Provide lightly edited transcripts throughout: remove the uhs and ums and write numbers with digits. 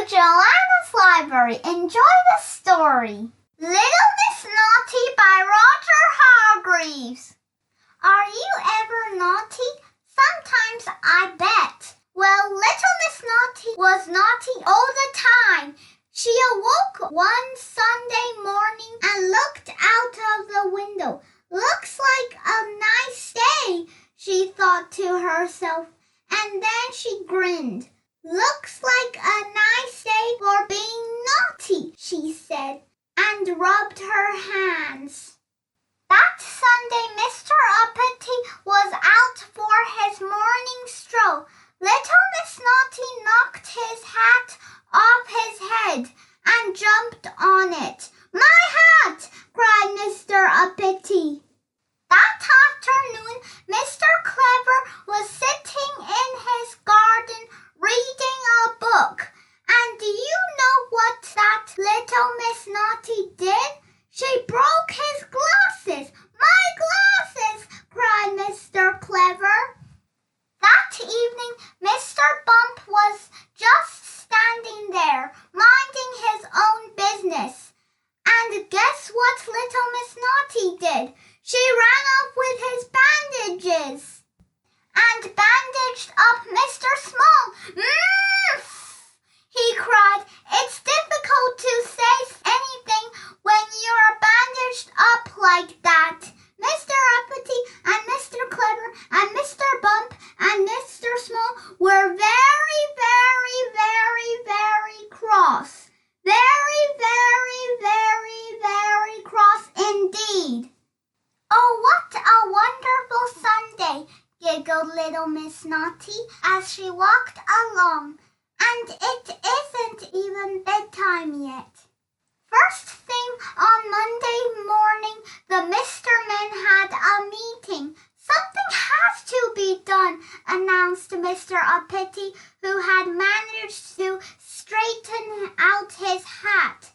Joanna's Library. Enjoy the story. Little Miss Naughty by Roger Hargreaves. Are you ever naughty? Sometimes, I bet. Well, Little Miss Naughty was naughty all the time. She awoke one Sunday morning and looked out of the window. Looks like a nice day, she thought to herself, and then she grinned. Looks like a nice day for being naughty, she said, and rubbed her hands. That Sunday, Mr. Uppity was out for his morning stroll. Little Miss Naughty knocked his hat off his head and jumped on it. My hat! Cried Mr. Uppity. That afternoon, Mr. Clever was sitting in his garden reading a book. And do you know what that little Miss Naughty did? She broke his glasses. My glasses! Cried Mr. Clever. That evening, Mr. Bump was just standing there, minding his own business. And guess what little Miss Naughty did? She ran off with his bandages and bandaged up Mr. Small. He cried. It's difficult to say anything when you're bandaged up like that. Mr. Uppity and Mr. Clever and Mr. Bump and Mr. Small were very, very, very, very cross. Very, very, very, very cross indeed. Oh, what a wonderful Sunday, giggled little Miss Naughty as she walked along. And it isn't even bedtime yet. First thing on Monday morning, the Mr. Men had a meeting. Something has to be done, announced Mr. Uppity, who had managed to straighten out his hat.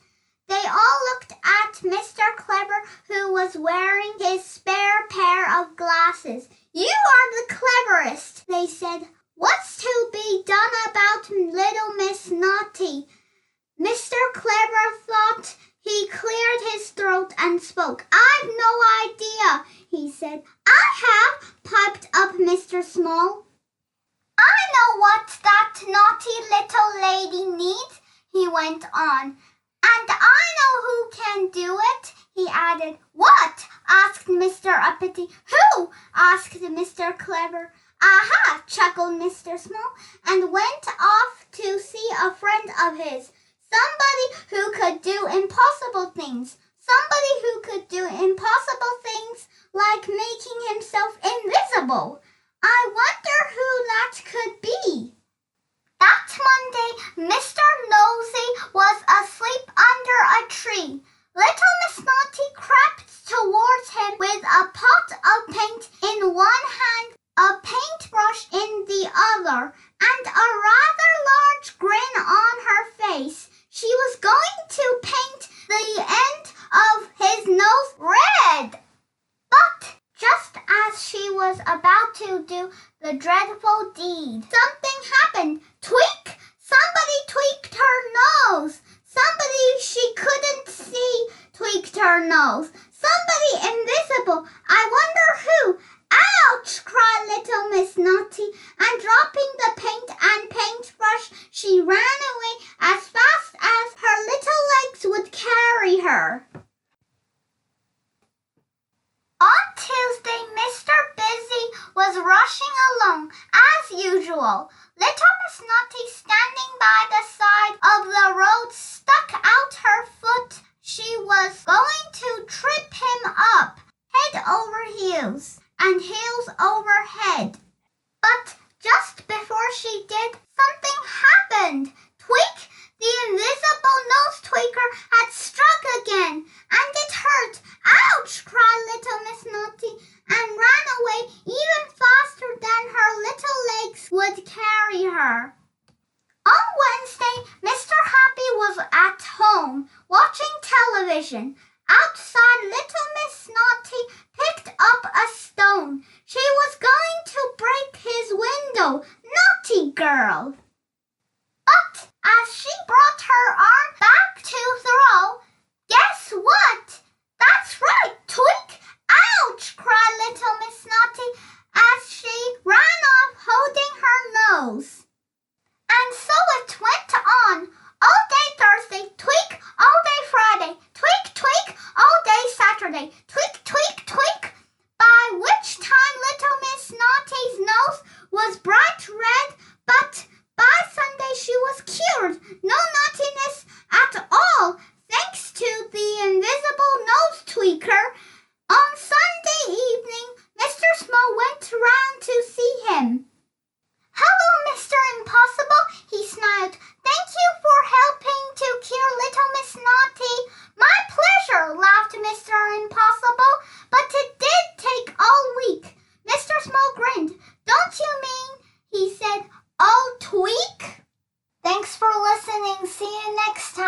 They all looked at Mr. Clever, who was wearing his spare pair of glasses. You are the cleverest, they said. What's to be done about little Miss Naughty? Mr. Clever thought. He cleared his throat and spoke. I've no idea, he said. I have, piped up Mr. Small. I know what that naughty little lady needs, he went on. And I know who can do it, he added. What? Asked Mr. Uppity. Who? Asked Mr. Clever. Aha, chuckled Mr. Small, and went off to see a friend of his. Somebody who could do impossible things. Somebody who could do impossible things like making himself invisible. I wonder who that could be. That Monday, Mr. Nosy was asleep under a tree. Little Miss Naughty crept towards him with a pot of paint in one hand, a paintbrush in the other, and a rather large grin on her face. She was going to paint the end of his nose red. But just as she was about to do the dreadful deed, something happened. Tweak! Somebody tweaked her nose. Somebody she couldn't see tweaked her nose. Somebody invisible. I wonder who. Ouch! Cried little Miss Naughty, and dropping the paint and paintbrush, she ran away as fast as her little legs would carry her. On Tuesday, Mr. Busy was rushing along, as usual. Little Miss Naughty, standing by the side of the road, stuck out her foot. She was going to trip him up, head over heels, and heels over head. But just before she did, something happened. Tweak, the invisible nose tweaker, had struck again, and it hurt. Ouch! Cried little Miss Naughty, and ran away even faster than her little legs would carry her. On Wednesday, Mr. Happy was at home, watching television. Outside, little Miss Naughty picked up a stone. She was going to break his window. Naughty girl! But as she brought listening. See you next time.